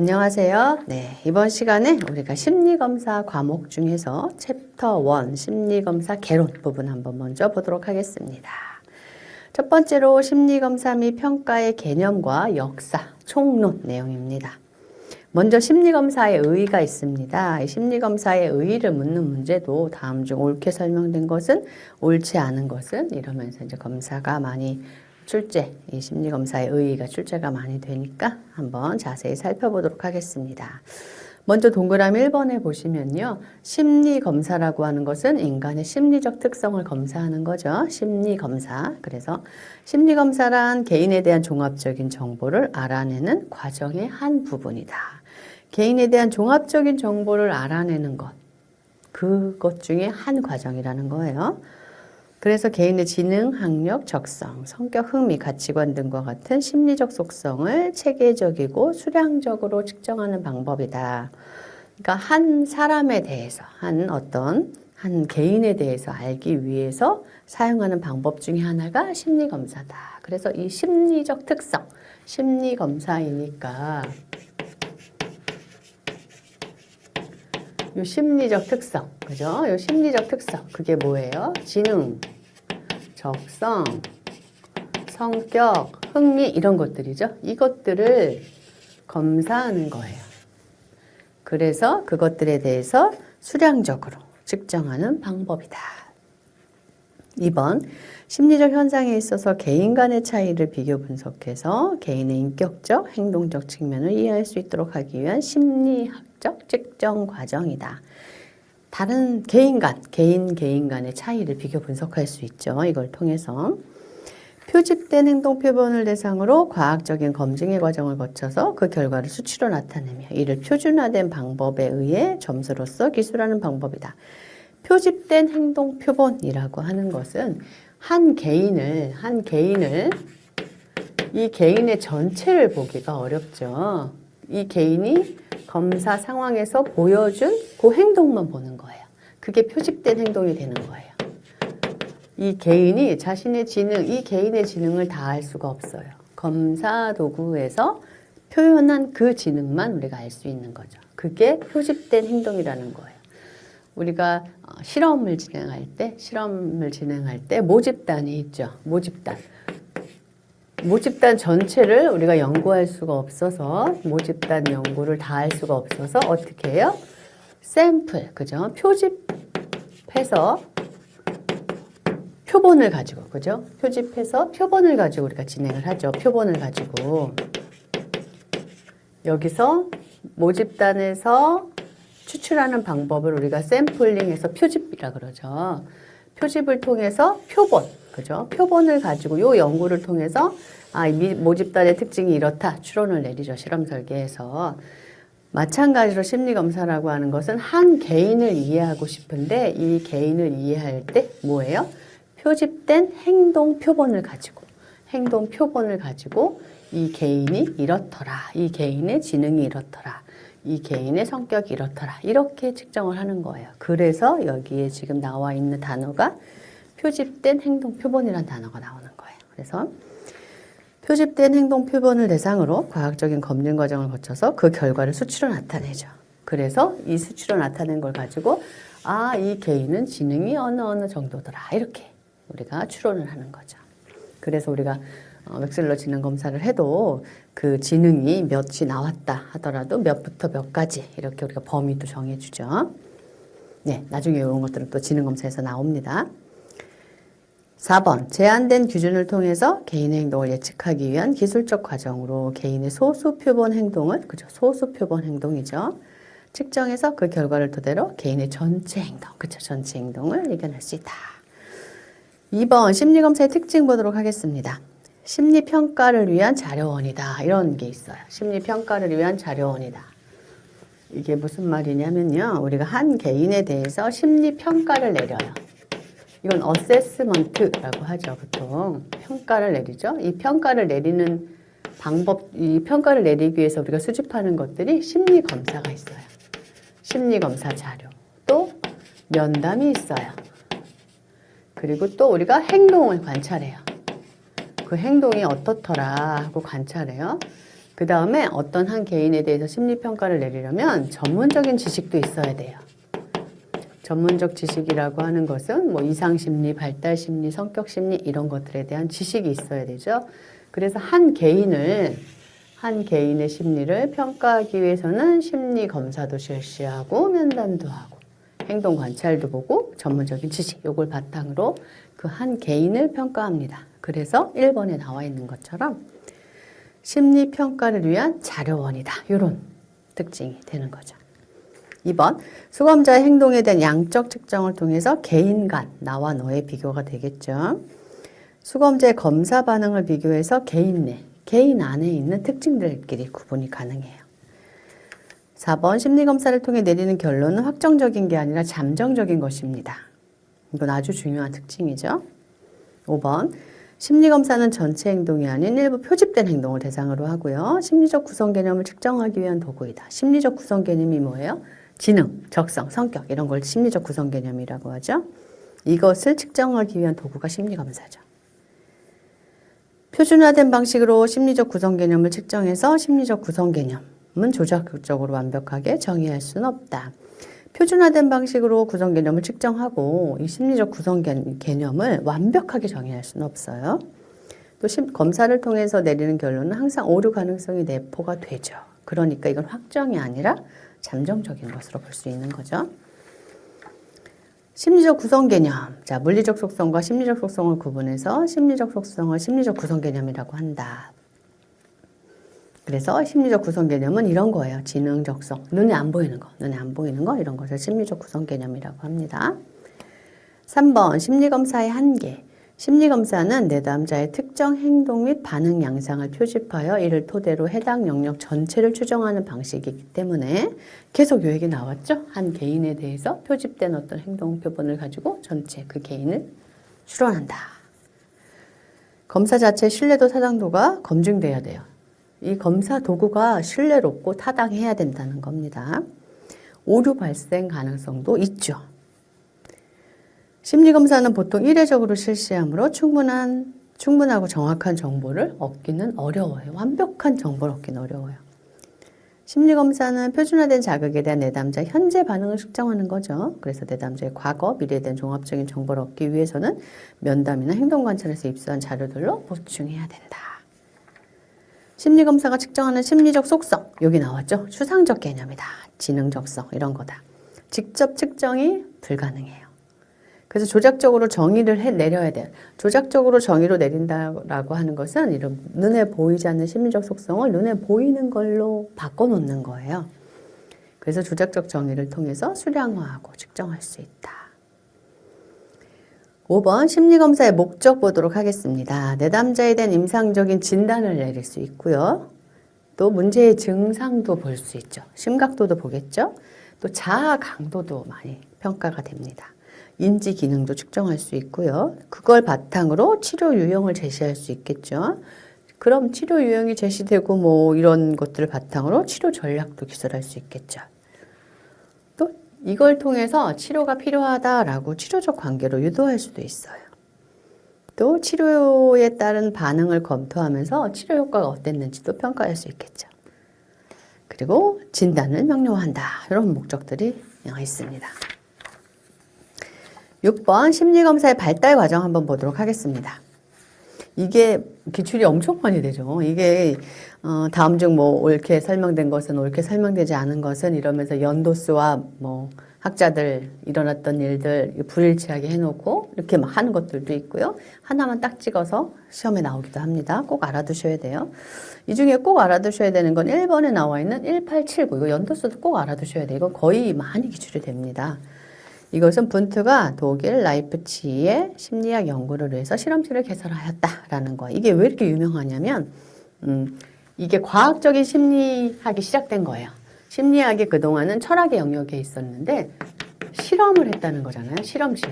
안녕하세요. 네, 이번 시간에 우리가 심리검사 과목 중에서 챕터 1 심리검사 개론 부분 한번 먼저 보도록 하겠습니다. 첫 번째로 심리검사 및 평가의 개념과 역사, 총론 내용입니다. 먼저 심리검사의 의의가 있습니다. 이 심리검사의 의의를 묻는 문제도 다음 중 옳게 설명된 것은, 옳지 않은 것은 이러면서 이제 검사가 많이 이 심리검사의 의의가 출제가 많이 되니까 한번 자세히 살펴보도록 하겠습니다. 먼저 동그라미 1번에 보시면요. 심리검사라고 하는 것은 인간의 심리적 특성을 검사하는 거죠. 심리검사. 그래서 심리검사란 개인에 대한 종합적인 정보를 알아내는 과정의 한 부분이다. 개인에 대한 종합적인 정보를 알아내는 것. 그것 중에 한 과정이라는 거예요. 그래서 개인의 지능, 학력, 적성, 성격, 흥미, 가치관 등과 같은 심리적 속성을 체계적이고 수량적으로 측정하는 방법이다. 그러니까 한 사람에 대해서, 한 개인에 대해서 알기 위해서 사용하는 방법 중에 하나가 심리검사다. 그래서 이 심리적 특성, 심리검사이니까 요 심리적 특성, 그죠? 요 심리적 특성, 그게 뭐예요? 지능, 적성, 성격, 흥미 이런 것들이죠. 이것들을 검사하는 거예요. 그래서 그것들에 대해서 수량적으로 측정하는 방법이다. 2번, 심리적 현상에 있어서 개인 간의 차이를 비교 분석해서 개인의 인격적, 행동적 측면을 이해할 수 있도록 하기 위한 심리학적 측정 과정이다. 다른 개인 간의 차이를 비교 분석할 수 있죠. 이걸 통해서. 표집된 행동 표본을 대상으로 과학적인 검증의 과정을 거쳐서 그 결과를 수치로 나타내며 이를 표준화된 방법에 의해 점수로서 기술하는 방법이다. 표집된 행동 표본이라고 하는 것은 한 개인을 이 개인의 전체를 보기가 어렵죠. 이 개인이 검사 상황에서 보여준 그 행동만 보는 거예요. 그게 표집된 행동이 되는 거예요. 이 개인이 자신의 지능, 이 개인의 지능을 다 알 수가 없어요. 검사 도구에서 표현한 그 지능만 우리가 알 수 있는 거죠. 그게 표집된 행동이라는 거예요. 우리가 실험을 진행할 때 모집단이 있죠. 모집단 전체를 우리가 연구할 수가 없어서 모집단 연구를 다 할 수가 없어서 어떻게 해요? 샘플, 그죠? 표집해서 표본을 가지고, 그죠? 표집해서 표본을 가지고 우리가 진행을 하죠. 표본을 가지고 여기서 모집단에서 추출하는 방법을 우리가 샘플링해서 표집이라 그러죠. 표집을 통해서 표본, 그죠? 표본을 가지고 요 연구를 통해서 이 모집단의 특징이 이렇다. 추론을 내리죠. 실험 설계에서. 마찬가지로 심리검사라고 하는 것은 한 개인을 이해하고 싶은데 이 개인을 이해할 때 뭐예요? 표집된 행동 표본을 가지고 이 개인이 이렇더라. 이 개인의 지능이 이렇더라. 이 개인의 성격이 이렇더라. 이렇게 측정을 하는 거예요. 그래서 여기에 지금 나와 있는 단어가 표집된 행동 표본이라는 단어가 나오는 거예요. 그래서 표집된 행동 표본을 대상으로 과학적인 검증 과정을 거쳐서 그 결과를 수치로 나타내죠. 그래서 이 수치로 나타낸 걸 가지고 이 개인은 지능이 어느 정도더라. 이렇게 우리가 추론을 하는 거죠. 그래서 우리가 웩슬러 지능 검사를 해도 그 지능이 몇이 나왔다 하더라도 몇부터 몇까지 이렇게 우리가 범위도 정해주죠. 네, 나중에 이런 것들은 또 지능 검사에서 나옵니다. 4번, 제한된 기준을 통해서 개인의 행동을 예측하기 위한 기술적 과정으로 개인의 소수 표본 행동을, 그죠? 소수 표본 행동이죠. 측정해서 그 결과를 토대로 개인의 전체 행동, 그죠? 전체 행동을 이겨낼 수 있다. 2번, 심리검사의 특징 보도록 하겠습니다. 심리평가를 위한 자료원이다. 이런 게 있어요. 심리평가를 위한 자료원이다. 이게 무슨 말이냐면요. 우리가 한 개인에 대해서 심리평가를 내려요. 이건 어세스먼트라고 하죠. 보통 평가를 내리죠. 이 평가를 내리는 방법, 이 평가를 내리기 위해서 우리가 수집하는 것들이 심리검사가 있어요. 심리검사 자료. 또 면담이 있어요. 그리고 또 우리가 행동을 관찰해요. 그 행동이 어떻더라 하고 관찰해요. 그 다음에 어떤 한 개인에 대해서 심리평가를 내리려면 전문적인 지식도 있어야 돼요. 전문적 지식이라고 하는 것은 뭐 이상심리, 발달심리, 성격심리 이런 것들에 대한 지식이 있어야 되죠. 그래서 한 개인의 심리를 평가하기 위해서는 심리검사도 실시하고 면담도 하고 행동 관찰도 보고 전문적인 지식 요걸 바탕으로 그 한 개인을 평가합니다. 그래서 1번에 나와 있는 것처럼 심리평가를 위한 자료원이다. 이런 특징이 되는 거죠. 2번, 수검자의 행동에 대한 양적 측정을 통해서 개인 간, 나와 너의 비교가 되겠죠. 수검자의 검사 반응을 비교해서 개인 내, 개인 안에 있는 특징들끼리 구분이 가능해요. 4번, 심리검사를 통해 내리는 결론은 확정적인 게 아니라 잠정적인 것입니다. 이건 아주 중요한 특징이죠. 5번, 심리검사는 전체 행동이 아닌 일부 표집된 행동을 대상으로 하고요. 심리적 구성 개념을 측정하기 위한 도구이다. 심리적 구성 개념이 뭐예요? 지능, 적성, 성격 이런 걸 심리적 구성 개념이라고 하죠. 이것을 측정하기 위한 도구가 심리검사죠. 표준화된 방식으로 심리적 구성 개념을 측정해서 심리적 구성 개념은 조작적으로 완벽하게 정의할 수는 없다. 표준화된 방식으로 구성 개념을 측정하고 이 심리적 구성 개념을 완벽하게 정의할 수는 없어요. 또 검사를 통해서 내리는 결론은 항상 오류 가능성이 내포가 되죠. 그러니까 이건 확정이 아니라 잠정적인 것으로 볼 수 있는 거죠. 심리적 구성 개념. 자, 물리적 속성과 심리적 속성을 구분해서 심리적 속성을 심리적 구성 개념이라고 한다. 그래서 심리적 구성 개념은 이런 거예요. 지능, 적성, 눈에 안 보이는 거 이런 것을 심리적 구성 개념이라고 합니다. 3번 심리검사의 한계. 심리검사는 내담자의 특정 행동 및 반응 양상을 표집하여 이를 토대로 해당 영역 전체를 추정하는 방식이기 때문에 계속 요 얘기 나왔죠? 한 개인에 대해서 표집된 어떤 행동 표본을 가지고 전체 그 개인을 추론한다. 검사 자체의 신뢰도 타당도가 검증돼야 돼요. 이 검사 도구가 신뢰롭고 타당해야 된다는 겁니다. 오류 발생 가능성도 있죠. 심리검사는 보통 이례적으로 실시하므로 충분하고 정확한 정보를 얻기는 어려워요. 완벽한 정보를 얻기는 어려워요. 심리검사는 표준화된 자극에 대한 내담자의 현재 반응을 측정하는 거죠. 그래서 내담자의 과거, 미래에 대한 종합적인 정보를 얻기 위해서는 면담이나 행동관찰에서 입수한 자료들로 보충해야 된다. 심리검사가 측정하는 심리적 속성, 여기 나왔죠? 추상적 개념이다. 지능적성 이런 거다. 직접 측정이 불가능해요. 그래서 조작적으로 정의를 내려야 돼요. 조작적으로 정의로 내린다라고 하는 것은 이런 눈에 보이지 않는 심리적 속성을 눈에 보이는 걸로 바꿔놓는 거예요. 그래서 조작적 정의를 통해서 수량화하고 측정할 수 있다. 5번 심리검사의 목적 보도록 하겠습니다. 내담자에 대한 임상적인 진단을 내릴 수 있고요. 또 문제의 증상도 볼 수 있죠. 심각도도 보겠죠. 또 자아 강도도 많이 평가가 됩니다. 인지 기능도 측정할 수 있고요. 그걸 바탕으로 치료 유형을 제시할 수 있겠죠. 그럼 치료 유형이 제시되고 뭐 이런 것들을 바탕으로 치료 전략도 기술할 수 있겠죠. 또 이걸 통해서 치료가 필요하다라고 치료적 관계로 유도할 수도 있어요. 또 치료에 따른 반응을 검토하면서 치료 효과가 어땠는지도 평가할 수 있겠죠. 그리고 진단을 명료한다. 이런 목적들이 있습니다. 6번 심리검사의 발달 과정 한번 보도록 하겠습니다. 이게 기출이 엄청 많이 되죠. 이게 다음 중 뭐 옳게 설명된 것은 옳게 설명되지 않은 것은 이러면서 연도수와 뭐 학자들 일어났던 일들 불일치하게 해놓고 이렇게 막 하는 것들도 있고요. 하나만 딱 찍어서 시험에 나오기도 합니다. 꼭 알아두셔야 돼요. 이 중에 꼭 알아두셔야 되는 건 1번에 나와 있는 1879 이거 연도수도 꼭 알아두셔야 돼요. 이거 거의 많이 기출이 됩니다. 이것은 분트가 독일 라이프치히의 심리학 연구를 위해서 실험실을 개설하였다라는 거. 이게 왜 이렇게 유명하냐면 이게 과학적인 심리학이 시작된 거예요. 심리학이 그동안은 철학의 영역에 있었는데 실험을 했다는 거잖아요. 실험실.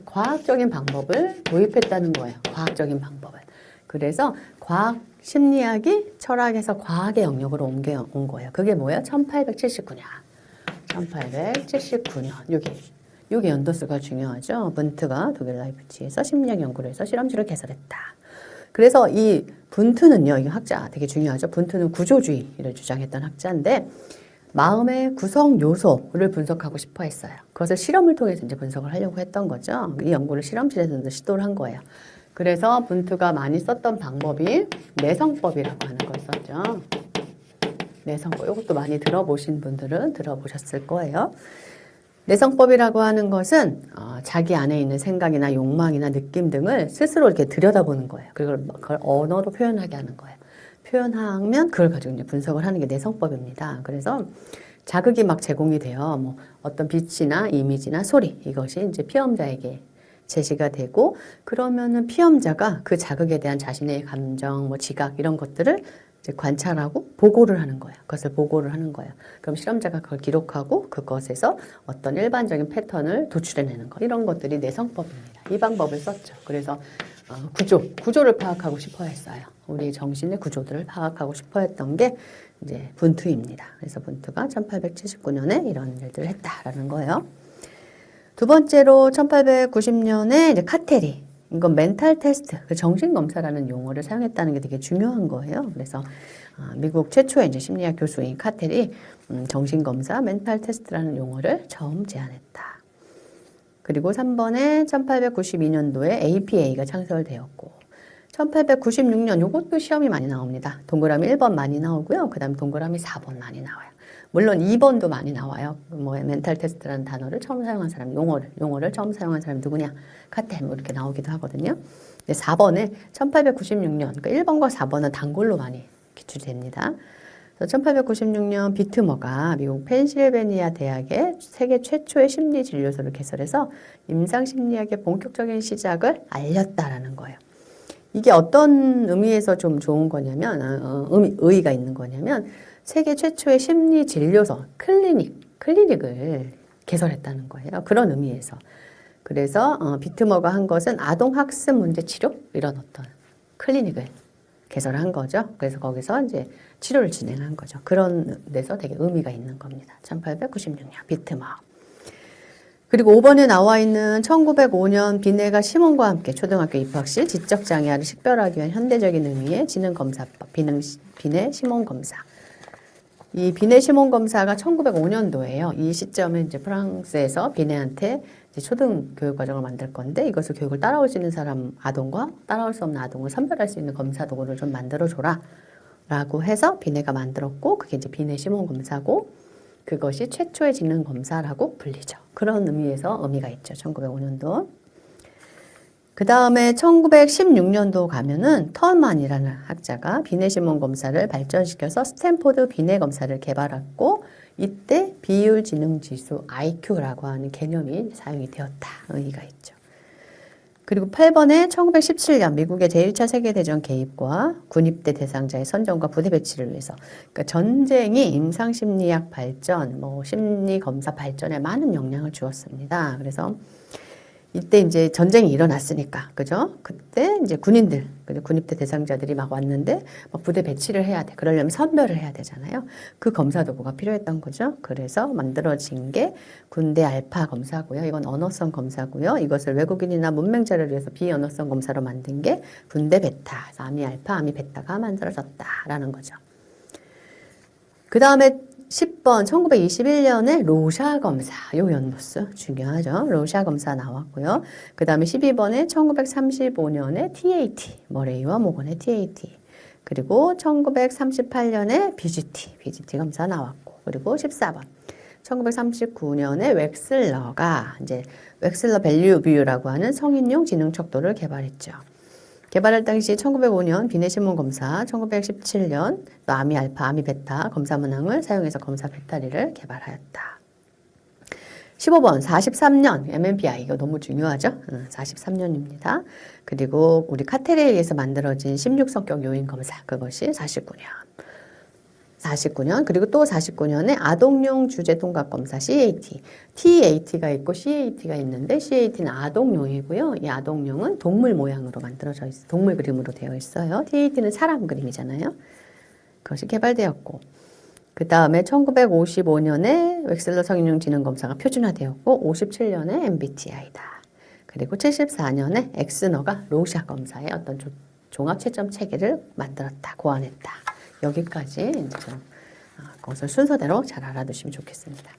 과학적인 방법을 도입했다는 거예요. 과학적인 방법을. 그래서 과학 심리학이 철학에서 과학의 영역으로 옮겨온 거예요. 그게 뭐예요? 1879년. 1879년. 요게 연도수가 중요하죠. 분트가 독일 라이프치히에서 심리학 연구를 해서 실험실을 개설했다. 그래서 이 분투는요, 이 학자 되게 중요하죠. 분투는 구조주의를 주장했던 학자인데 마음의 구성 요소를 분석하고 싶어 했어요. 그것을 실험을 통해서 이제 분석을 하려고 했던 거죠. 이 연구를 실험실에서 시도를 한 거예요. 그래서 분투가 많이 썼던 방법이 내성법이라고 하는 걸 썼죠. 내성법. 이것도 많이 들어보신 분들은 들어보셨을 거예요. 내성법이라고 하는 것은 자기 안에 있는 생각이나 욕망이나 느낌 등을 스스로 이렇게 들여다보는 거예요. 그리고 그걸 언어로 표현하게 하는 거예요. 표현하면 그걸 가지고 이제 분석을 하는 게 내성법입니다. 그래서 자극이 막 제공이 돼요. 뭐 어떤 빛이나 이미지나 소리 이것이 이제 피험자에게 제시가 되고 그러면은 피험자가 그 자극에 대한 자신의 감정, 뭐 지각 이런 것들을 이제 관찰하고 보고를 하는 거예요. 그것을 보고를 하는 거예요. 그럼 실험자가 그걸 기록하고 그것에서 어떤 일반적인 패턴을 도출해내는 거 이런 것들이 내성법입니다. 이 방법을 썼죠. 그래서 구조를 파악하고 싶어 했어요. 우리 정신의 구조들을 파악하고 싶어 했던 게 이제 분투입니다. 그래서 분투가 1879년에 이런 일들을 했다라는 거예요. 두 번째로 1890년에 이제 카테리. 이건 멘탈 테스트, 정신검사라는 용어를 사용했다는 게 되게 중요한 거예요. 그래서 미국 최초의 이제 심리학 교수인 카텔이 정신검사, 멘탈 테스트라는 용어를 처음 제안했다. 그리고 3번에 1892년도에 APA가 창설되었고 1896년 이것도 시험이 많이 나옵니다. 동그라미 1번 많이 나오고요. 그 다음에 동그라미 4번 많이 나와요. 물론 2번도 많이 나와요. 뭐 멘탈 테스트라는 단어를 처음 사용한 사람, 용어를 처음 사용한 사람이 누구냐? 카텔 뭐 이렇게 나오기도 하거든요. 근데 4번에 1896년, 그러니까 1번과 4번은 단골로 많이 기출이 됩니다. 1896년 비트머가 미국 펜실베니아 대학의 세계 최초의 심리 진료소를 개설해서 임상 심리학의 본격적인 시작을 알렸다라는 거예요. 이게 어떤 의미에서 좀 좋은 거냐면, 의의가 있는 거냐면, 세계 최초의 심리 진료소, 클리닉을 개설했다는 거예요. 그런 의미에서. 그래서 비트머가 한 것은 아동학습 문제 치료? 이런 어떤 클리닉을 개설한 거죠. 그래서 거기서 이제 치료를 진행한 거죠. 그런 데서 되게 의미가 있는 겁니다. 1896년 비트머. 그리고 5번에 나와 있는 1905년 비네가 시몬과 함께 초등학교 입학 시 지적장애아를 식별하기 위한 현대적인 의미의 지능검사법, 비네 시몬 검사. 이 비네 시몬 검사가 1905년도예요. 이 시점에 이제 프랑스에서 비네한테 이제 초등 교육 과정을 만들 건데 이것을 교육을 따라올 수 있는 사람 아동과 따라올 수 없는 아동을 선별할 수 있는 검사 도구를 좀 만들어줘라 라고 해서 비네가 만들었고 그게 이제 비네 시몬 검사고 그것이 최초의 지능 검사라고 불리죠. 그런 의미에서 의미가 있죠. 1905년도. 그 다음에 1916년도 가면은 턴만이라는 학자가 비네 시몬 검사를 발전시켜서 스탠포드 비네 검사를 개발했고 이때 비율 지능 지수 IQ라고 하는 개념이 사용이 되었다. 의미가 있죠. 그리고 8번에 1917년 미국의 제1차 세계대전 개입과 군입대 대상자의 선정과 부대 배치를 위해서 그러니까 전쟁이 임상심리학 발전, 뭐 심리검사 발전에 많은 영향을 주었습니다. 그래서 이때 이제 전쟁이 일어났으니까, 그죠? 그때 이제 군입대 대상자들이 막 왔는데, 막 부대 배치를 해야 돼. 그러려면 선별을 해야 되잖아요. 그 검사 도구가 필요했던 거죠. 그래서 만들어진 게 군대 알파 검사고요. 이건 언어성 검사고요. 이것을 외국인이나 문맹자를 위해서 비언어성 검사로 만든 게 군대 베타, 아미 알파, 아미 베타가 만들어졌다라는 거죠. 그 다음에 10번 1921년에 로샤 검사 요 연도수 중요하죠. 로샤 검사 나왔고요. 그 다음에 12번에 1935년에 TAT 머레이와 모건의 TAT 그리고 1938년에 BGT 검사 나왔고 그리고 14번 1939년에 웩슬러가 이제 웩슬러 밸류 뷰라고 하는 성인용 지능 척도를 개발했죠. 개발할 당시 1905년 비네시몬 검사, 1917년 또 아미 알파, 아미 베타 검사 문항을 사용해서 검사 배터리를 개발하였다. 15번 43년 MMPI 이거 너무 중요하죠? 43년입니다. 그리고 우리 카테레에 의해서 만들어진 16성격 요인 검사 그것이 49년 그리고 또 49년에 아동용 주제 통각 검사 CAT TAT가 있고 CAT가 있는데 CAT는 아동용이고요. 이 아동용은 동물 모양으로 만들어져 있어요. 동물 그림으로 되어 있어요. TAT는 사람 그림이잖아요. 그것이 개발되었고 그 다음에 1955년에 웩슬러 성인용 지능 검사가 표준화되었고 57년에 MBTI다. 그리고 74년에 엑스너가 로샤 검사의 어떤 종합 채점 체계를 만들었다, 고안했다. 여기까지 이제 좀 그것을 순서대로 잘 알아두시면 좋겠습니다.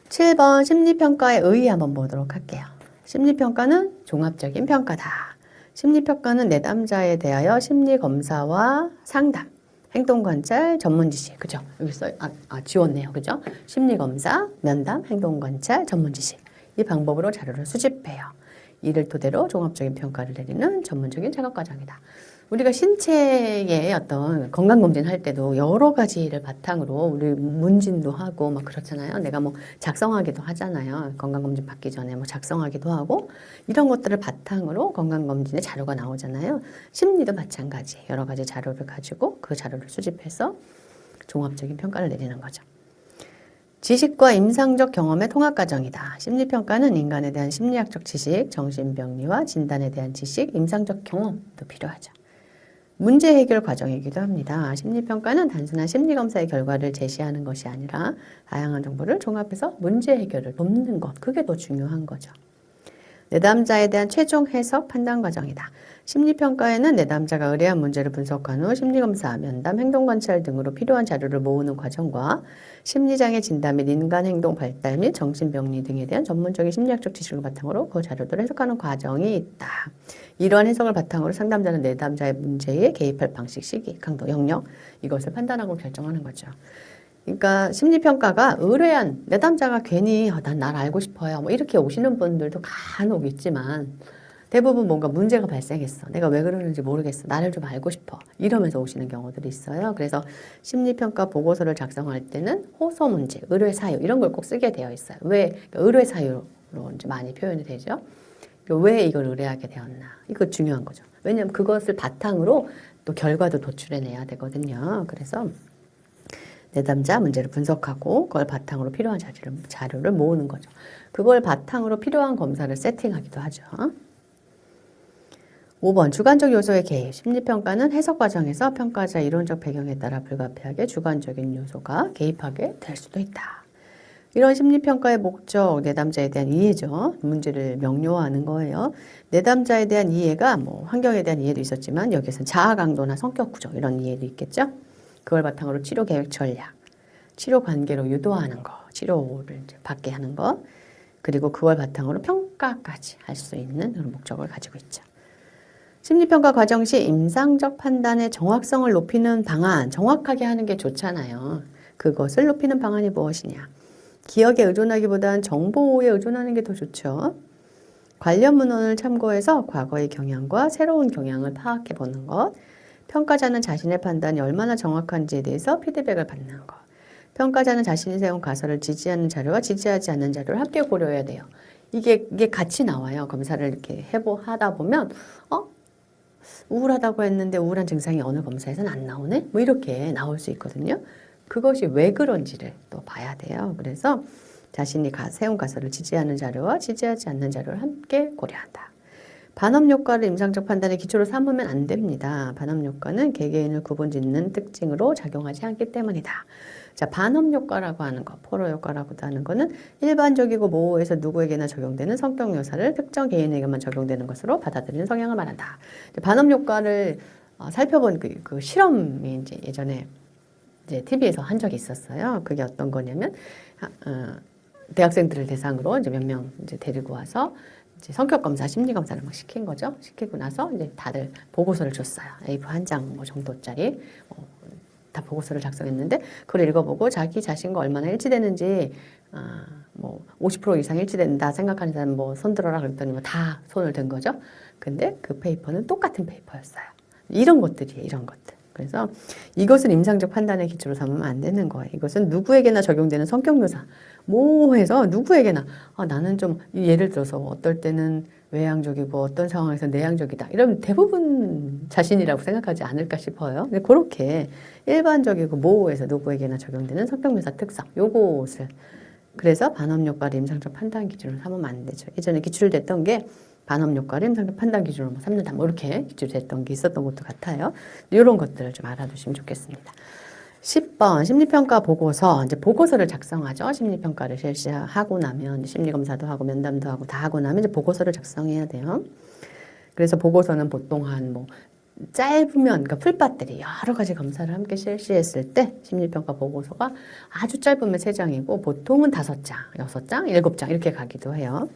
7번 심리평가의 의의 한번 보도록 할게요. 심리평가는 종합적인 평가다. 심리평가는 내담자에 대하여 심리검사와 상담, 행동관찰, 전문지시. 그죠? 여기 지웠네요. 그죠? 심리검사, 면담, 행동관찰, 전문지시. 이 방법으로 자료를 수집해요. 이를 토대로 종합적인 평가를 내리는 전문적인 작업과정이다. 우리가 신체의 어떤 건강검진 할 때도 여러 가지를 바탕으로 우리 문진도 하고 막 그렇잖아요. 내가 뭐 작성하기도 하잖아요. 건강검진 받기 전에 뭐 작성하기도 하고 이런 것들을 바탕으로 건강검진의 자료가 나오잖아요. 심리도 마찬가지. 여러 가지 자료를 가지고 그 자료를 수집해서 종합적인 평가를 내리는 거죠. 지식과 임상적 경험의 통합 과정이다. 심리평가는 인간에 대한 심리학적 지식, 정신병리와 진단에 대한 지식, 임상적 경험도 필요하죠. 문제 해결 과정이기도 합니다. 심리평가는 단순한 심리검사의 결과를 제시하는 것이 아니라 다양한 정보를 종합해서 문제 해결을 돕는 것, 그게 더 중요한 거죠. 내담자에 대한 최종 해석 판단 과정이다. 심리평가에는 내담자가 의뢰한 문제를 분석한 후 심리검사, 면담, 행동관찰 등으로 필요한 자료를 모으는 과정과 심리장애 진단 및 인간행동 발달 및 정신병리 등에 대한 전문적인 심리학적 지식을 바탕으로 그 자료들을 해석하는 과정이 있다. 이러한 해석을 바탕으로 상담자는 내담자의 문제에 개입할 방식, 시기, 강도, 영역 이것을 판단하고 결정하는 거죠. 그러니까 심리평가가 의뢰한 내담자가 괜히 난 날 알고 싶어요. 뭐 이렇게 오시는 분들도 간혹 있지만 대부분 뭔가 문제가 발생했어. 내가 왜 그러는지 모르겠어. 나를 좀 알고 싶어. 이러면서 오시는 경우들이 있어요. 그래서 심리평가 보고서를 작성할 때는 호소 문제, 의뢰 사유 이런 걸 꼭 쓰게 되어 있어요. 왜? 그러니까 의뢰 사유로 이제 많이 표현이 되죠. 그러니까 왜 이걸 의뢰하게 되었나. 이거 중요한 거죠. 왜냐하면 그것을 바탕으로 또 결과도 도출해내야 되거든요. 그래서 내담자 문제를 분석하고 그걸 바탕으로 필요한 자료를 모으는 거죠. 그걸 바탕으로 필요한 검사를 세팅하기도 하죠. 5번 주관적 요소의 개입. 심리평가는 해석 과정에서 평가자 이론적 배경에 따라 불가피하게 주관적인 요소가 개입하게 될 수도 있다. 이런 심리평가의 목적, 내담자에 대한 이해죠. 문제를 명료화하는 거예요. 내담자에 대한 이해가 뭐 환경에 대한 이해도 있었지만 여기서는 자아 강도나 성격 구조 이런 이해도 있겠죠. 그걸 바탕으로 치료 계획 전략, 치료 관계로 유도하는 거, 치료를 이제 받게 하는 거, 그리고 그걸 바탕으로 평가까지 할 수 있는 그런 목적을 가지고 있죠. 심리평가 과정 시 임상적 판단의 정확성을 높이는 방안, 정확하게 하는 게 좋잖아요. 그것을 높이는 방안이 무엇이냐? 기억에 의존하기보다는 정보에 의존하는 게 더 좋죠. 관련 문헌을 참고해서 과거의 경향과 새로운 경향을 파악해 보는 것, 평가자는 자신의 판단이 얼마나 정확한지에 대해서 피드백을 받는 것, 평가자는 자신이 세운 가설을 지지하는 자료와 지지하지 않는 자료를 함께 고려해야 돼요. 이게 같이 나와요. 검사를 이렇게 하다 보면 우울하다고 했는데 우울한 증상이 어느 검사에서는 안 나오네? 뭐 이렇게 나올 수 있거든요. 그것이 왜 그런지를 또 봐야 돼요. 그래서 자신이 세운 가설을 지지하는 자료와 지지하지 않는 자료를 함께 고려한다. 반업 효과를 임상적 판단의 기초로 삼으면 안 됩니다. 반업 효과는 개개인을 구분짓는 특징으로 작용하지 않기 때문이다. 자, 반업 효과라고 하는 거, 포로 효과라고도 하는 거는 일반적이고 모호해서 누구에게나 적용되는 성격 묘사를 특정 개인에게만 적용되는 것으로 받아들이는 성향을 말한다. 반업 효과를 살펴본 그 실험이 이제 예전에 이제 TV에서 한 적이 있었어요. 그게 어떤 거냐면 대학생들을 대상으로 이제 몇 명 이제 데리고 와서 이제 성격 검사, 심리 검사를 막 시킨 거죠. 시키고 나서 이제 다들 보고서를 줬어요. A4 한 장 뭐 정도짜리 다 보고서를 작성했는데 그걸 읽어보고 자기 자신과 얼마나 일치되는지 뭐 50% 이상 일치된다 생각하는 사람 뭐 손 들어라 그랬더니 뭐 다 손을 든 거죠. 근데 그 페이퍼는 똑같은 페이퍼였어요. 이런 것들이에요. 이런 것들. 그래서 이것은 임상적 판단의 기초로 삼으면 안 되는 거예요. 이것은 누구에게나 적용되는 성격 묘사. 모호해서 누구에게나 나는 좀 예를 들어서 어떨 때는 외향적이고 어떤 상황에서 내향적이다. 이러면 대부분 자신이라고 생각하지 않을까 싶어요. 근데 그렇게 일반적이고 모호해서 누구에게나 적용되는 성격 묘사 특성. 요것을 그래서 반업 효과를 임상적 판단 기준으로 삼으면 안 되죠. 예전에 기출됐던 게 반업 효과를 임상적 판단 기준으로 삼는다. 뭐 이렇게 기출됐던 게 있었던 것도 같아요. 이런 것들을 좀 알아두시면 좋겠습니다. 10번 심리평가 보고서. 이제 보고서를 작성하죠. 심리평가를 실시하고 나면 심리검사도 하고 면담도 하고 다 하고 나면 이제 보고서를 작성해야 돼요. 그래서 보고서는 보통 한 짧으면, 그러니까 풀밭들이 여러 가지 검사를 함께 실시했을 때 심리평가 보고서가 아주 짧으면 3장이고 보통은 5장, 6장, 7장 이렇게 가기도 해요.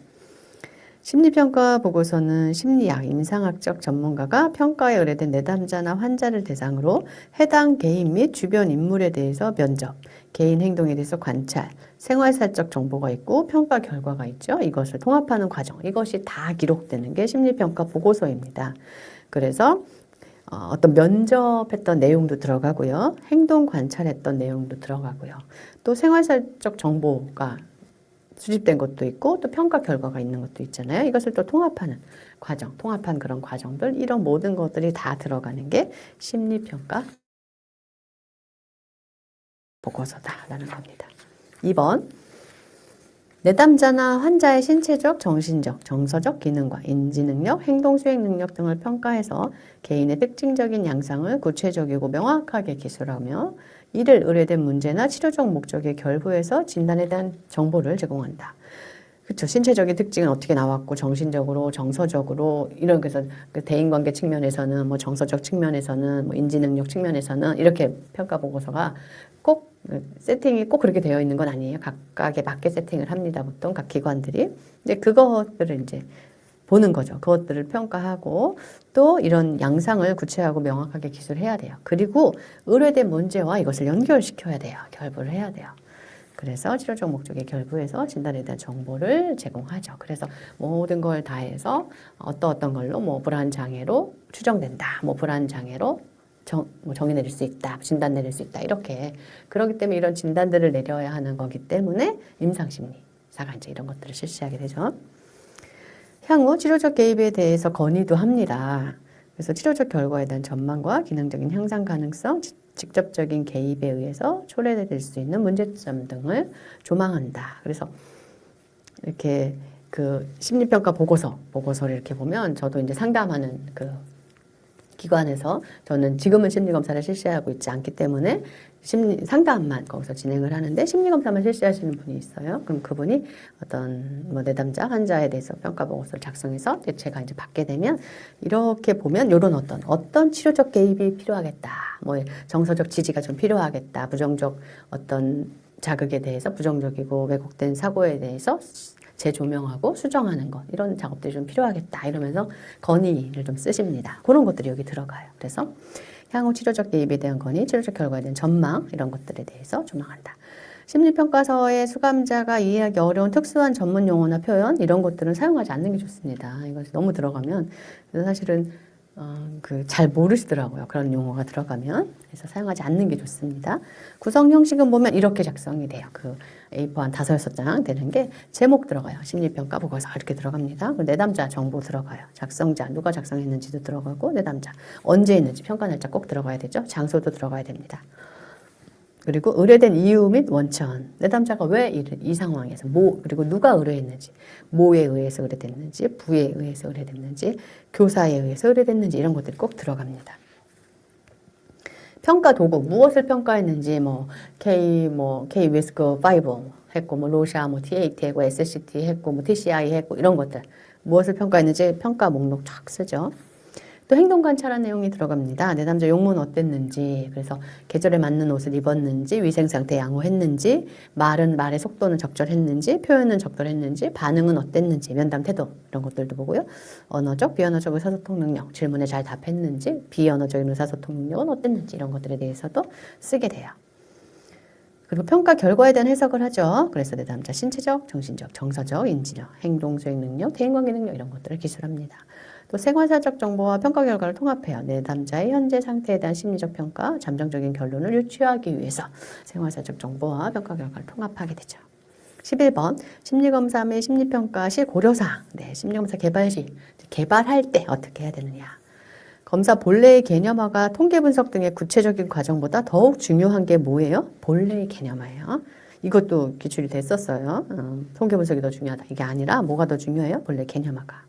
심리평가 보고서는 심리학, 임상학적 전문가가 평가에 의뢰된 내담자나 환자를 대상으로 해당 개인 및 주변 인물에 대해서 면접, 개인 행동에 대해서 관찰, 생활사적 정보가 있고 평가 결과가 있죠. 이것을 통합하는 과정, 이것이 다 기록되는 게 심리평가 보고서입니다. 그래서 어떤 면접했던 내용도 들어가고요. 행동 관찰했던 내용도 들어가고요. 또 생활사적 정보가 수집된 것도 있고 또 평가 결과가 있는 것도 있잖아요. 이것을 또 통합하는 과정, 통합한 그런 과정들, 이런 모든 것들이 다 들어가는 게 심리평가 보고서다라는 겁니다. 2번, 내담자나 환자의 신체적, 정신적, 정서적 기능과 인지능력, 행동수행 능력 등을 평가해서 개인의 특징적인 양상을 구체적이고 명확하게 기술하며 이를 의뢰된 문제나 치료적 목적에 결부해서 진단에 대한 정보를 제공한다. 그렇죠. 신체적인 특징은 어떻게 나왔고 정신적으로, 정서적으로 이런 그래서 그 대인관계 측면에서는 뭐 정서적 측면에서는 뭐 인지능력 측면에서는 이렇게 평가 보고서가 꼭 세팅이 꼭 그렇게 되어 있는 건 아니에요. 각각에 맞게 세팅을 합니다. 보통 각 기관들이. 근데 그것들을 이제 보는 거죠. 그것들을 평가하고 또 이런 양상을 구체하고 명확하게 기술해야 돼요. 그리고 의뢰된 문제와 이것을 연결시켜야 돼요. 결부를 해야 돼요. 그래서 치료적 목적에 결부해서 진단에 대한 정보를 제공하죠. 그래서 모든 걸 다 해서 어떤 걸로 뭐 불안장애로 추정된다. 뭐 불안장애로 정의 내릴 수 있다. 진단 내릴 수 있다. 이렇게. 그렇기 때문에 이런 진단들을 내려야 하는 거기 때문에 임상심리사가 이제 이런 것들을 실시하게 되죠. 향후 치료적 개입에 대해서 건의도 합니다. 그래서 치료적 결과에 대한 전망과 기능적인 향상 가능성, 직접적인 개입에 의해서 초래될 수 있는 문제점 등을 조망한다. 그래서 이렇게 그 심리평가 보고서를 이렇게 보면 저도 이제 상담하는 그 기관에서 저는 지금은 심리검사를 실시하고 있지 않기 때문에 상담만 거기서 진행을 하는데 심리검사만 실시하시는 분이 있어요. 그럼 그분이 어떤 뭐 내담자 환자에 대해서 평가 보고서를 작성해서 제가 이제 받게 되면 이렇게 보면 이런 어떤 치료적 개입이 필요하겠다. 뭐 정서적 지지가 좀 필요하겠다. 부정적 어떤 자극에 대해서 부정적이고 왜곡된 사고에 대해서 재조명하고 수정하는 것 이런 작업들이 좀 필요하겠다 이러면서 건의를 좀 쓰십니다. 그런 것들이 여기 들어가요. 그래서 향후 치료적 개입에 대한 건의, 치료적 결과에 대한 전망 이런 것들에 대해서 조망한다. 심리평가서의 수감자가 이해하기 어려운 특수한 전문 용어나 표현 이런 것들은 사용하지 않는 게 좋습니다. 이것이 너무 들어가면 사실은 잘 모르시더라고요. 그런 용어가 들어가면. 그래서 사용하지 않는 게 좋습니다. 구성 형식은 보면 이렇게 작성이 돼요. 그 A4 한 5-6장 되는 게 제목 들어가요. 심리평가 보고서 이렇게 들어갑니다. 내담자 정보 들어가요. 작성자, 누가 작성했는지도 들어가고 내담자, 언제 했는지 평가 날짜 꼭 들어가야 되죠. 장소도 들어가야 됩니다. 그리고 의뢰된 이유 및 원천, 내담자가 왜 이 상황에서 그리고 누가 의뢰했는지, 뭐에 의해서 의뢰됐는지, 부에 의해서 의뢰됐는지, 교사에 의해서 의뢰됐는지 이런 것들이 꼭 들어갑니다. 평가 도구, 무엇을 평가했는지 K 위스크 5 했고 로샤 TAT 했고 SCT 했고 TCI 했고 이런 것들 무엇을 평가했는지 평가 목록 쫙 쓰죠. 또 행동 관찰한 내용이 들어갑니다. 내담자 용모는 어땠는지, 그래서 계절에 맞는 옷을 입었는지, 위생 상태 양호했는지, 말의 속도는 적절했는지, 표현은 적절했는지, 반응은 어땠는지, 면담 태도 이런 것들도 보고요. 언어적, 비언어적 의사소통 능력, 질문에 잘 답했는지, 비언어적인 의사소통 능력은 어땠는지 이런 것들에 대해서도 쓰게 돼요. 그리고 평가 결과에 대한 해석을 하죠. 그래서 내담자 신체적, 정신적, 정서적, 인지력, 행동 수행 능력, 대인관계 능력 이런 것들을 기술합니다. 또 생활사적 정보와 평가 결과를 통합해요. 내담자의 현재 상태에 대한 심리적 평가, 잠정적인 결론을 유추하기 위해서 생활사적 정보와 평가 결과를 통합하게 되죠. 11번 심리검사 및 심리평가 시 고려사항. 심리검사 개발 시 개발할 때 어떻게 해야 되느냐. 검사 본래의 개념화가 통계 분석 등의 구체적인 과정보다 더욱 중요한 게 뭐예요? 본래의 개념화예요. 이것도 기출이 됐었어요. 통계 분석이 더 중요하다. 이게 아니라 뭐가 더 중요해요? 본래 개념화가.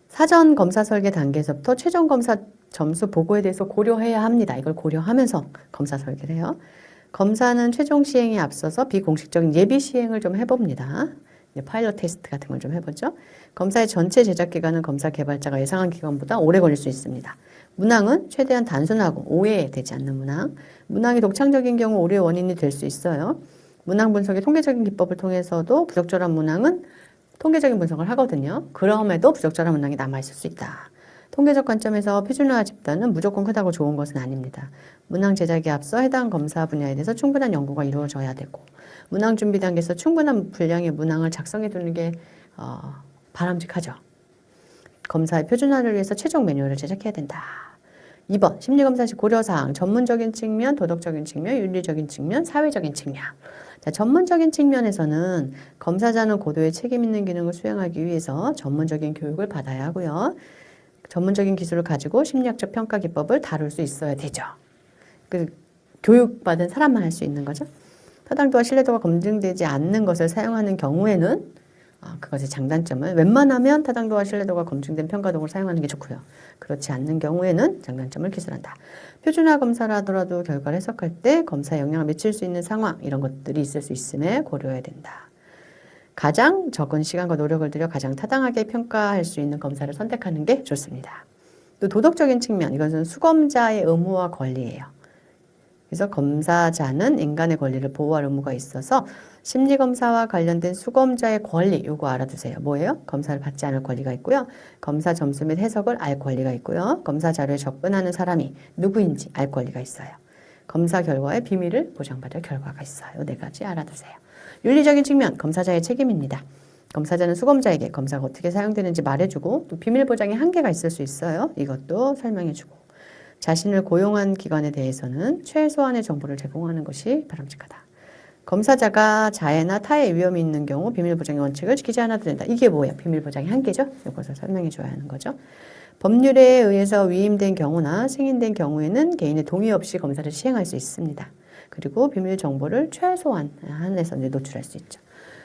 사전 검사 설계 단계에서부터 최종 검사 점수 보고에 대해서 고려해야 합니다. 이걸 고려하면서 검사 설계를 해요. 검사는 최종 시행에 앞서서 비공식적인 예비 시행을 좀 해봅니다. 파일럿 테스트 같은 걸 좀 해보죠. 검사의 전체 제작 기간은 검사 개발자가 예상한 기간보다 오래 걸릴 수 있습니다. 문항은 최대한 단순하고 오해되지 않는 문항. 문항이 독창적인 경우 오류의 원인이 될 수 있어요. 문항 분석의 통계적인 기법을 통해서도 부적절한 문항은 통계적인 분석을 하거든요. 그럼에도 부적절한 문항이 남아있을 수 있다. 통계적 관점에서 표준화 집단은 무조건 크다고 좋은 것은 아닙니다. 문항 제작에 앞서 해당 검사 분야에 대해서 충분한 연구가 이루어져야 되고 문항 준비 단계에서 충분한 분량의 문항을 작성해 두는 게 바람직하죠. 검사의 표준화를 위해서 최종 매뉴얼을 제작해야 된다. 2번 심리검사 시 고려사항 전문적인 측면, 도덕적인 측면, 윤리적인 측면, 사회적인 측면. 자, 전문적인 측면에서는 검사자는 고도의 책임 있는 기능을 수행하기 위해서 전문적인 교육을 받아야 하고요. 전문적인 기술을 가지고 심리학적 평가 기법을 다룰 수 있어야 되죠. 그 교육받은 사람만 할 수 있는 거죠. 타당도와 신뢰도가 검증되지 않는 것을 사용하는 경우에는 그것의 장단점을 웬만하면 타당도와 신뢰도가 검증된 평가 도구를 사용하는 게 좋고요. 그렇지 않는 경우에는 장단점을 기술한다. 표준화 검사를 하더라도 결과를 해석할 때 검사에 영향을 미칠 수 있는 상황 이런 것들이 있을 수 있음에 고려해야 된다. 가장 적은 시간과 노력을 들여 가장 타당하게 평가할 수 있는 검사를 선택하는 게 좋습니다. 또 도덕적인 측면, 이것은 수검자의 의무와 권리예요. 그래서 검사자는 인간의 권리를 보호할 의무가 있어서 심리검사와 관련된 수검자의 권리, 요거 알아두세요. 뭐예요? 검사를 받지 않을 권리가 있고요. 검사 점수 및 해석을 알 권리가 있고요. 검사 자료에 접근하는 사람이 누구인지 알 권리가 있어요. 검사 결과의 비밀을 보장받을 결과가 있어요. 네 가지 알아두세요. 윤리적인 측면, 검사자의 책임입니다. 검사자는 수검자에게 검사가 어떻게 사용되는지 말해주고 또 비밀 보장에 한계가 있을 수 있어요. 이것도 설명해주고 자신을 고용한 기관에 대해서는 최소한의 정보를 제공하는 것이 바람직하다. 검사자가 자해나 타해 위험이 있는 경우 비밀 보장의 원칙을 지키지 않아도 된다. 이게 뭐예요? 비밀 보장의 한계죠? 이것을 설명해 줘야 하는 거죠. 법률에 의해서 위임된 경우나 승인된 경우에는 개인의 동의 없이 검사를 시행할 수 있습니다. 그리고 비밀 정보를 최소한 한에서 노출할 수 있죠.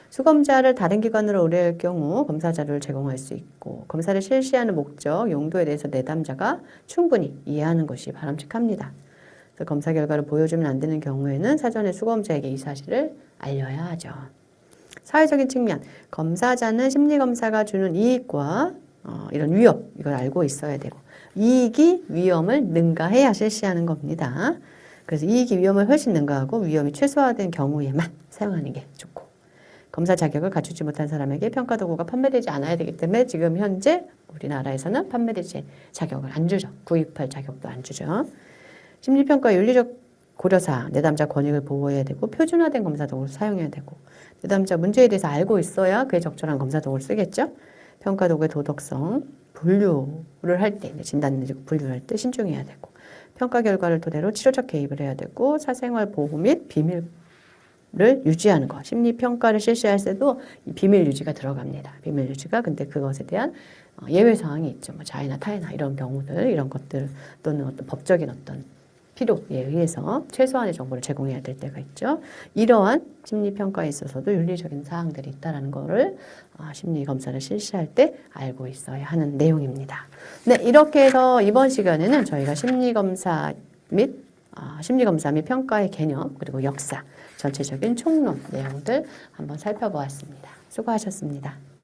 수검자를 다른 기관으로 의뢰할 경우 검사 자료를 제공할 수 있고 검사를 실시하는 목적, 용도에 대해서 내담자가 충분히 이해하는 것이 바람직합니다. 그래서 검사 결과를 보여주면 안 되는 경우에는 사전에 수검자에게 이 사실을 알려야 하죠. 사회적인 측면, 검사자는 심리검사가 주는 이익과 이런 위험, 이걸 알고 있어야 되고 이익이 위험을 능가해야 실시하는 겁니다. 그래서 이익이 위험을 훨씬 능가하고 위험이 최소화된 경우에만 사용하는 게 좋고 검사 자격을 갖추지 못한 사람에게 평가 도구가 판매되지 않아야 되기 때문에 지금 현재 우리나라에서는 판매되지 자격을 안 주죠. 구입할 자격도 안 주죠. 심리평가 윤리적 고려사항, 내담자 권익을 보호해야 되고 표준화된 검사 도구를 사용해야 되고 내담자 문제에 대해서 알고 있어야 그에 적절한 검사 도구를 쓰겠죠. 평가 도구의 도덕성, 분류를 할 때, 진단 내지고 분류를 할 때 신중해야 되고 평가 결과를 토대로 치료적 개입을 해야 되고 사생활 보호 및 비밀 를 유지하는 것. 심리평가를 실시할 때도 비밀 유지가 들어갑니다. 비밀 유지가 근데 그것에 대한 예외 사항이 있죠. 뭐 자해나 타해나 이런 경우들, 이런 것들 또는 어떤 법적인 어떤 필요에 의해서 최소한의 정보를 제공해야 될 때가 있죠. 이러한 심리평가에 있어서도 윤리적인 사항들이 있다는 것을 심리검사를 실시할 때 알고 있어야 하는 내용입니다. 네, 이렇게 해서 이번 시간에는 저희가 심리검사 및 평가의 개념 그리고 역사 전체적인 총론 내용들 한번 살펴보았습니다. 수고하셨습니다.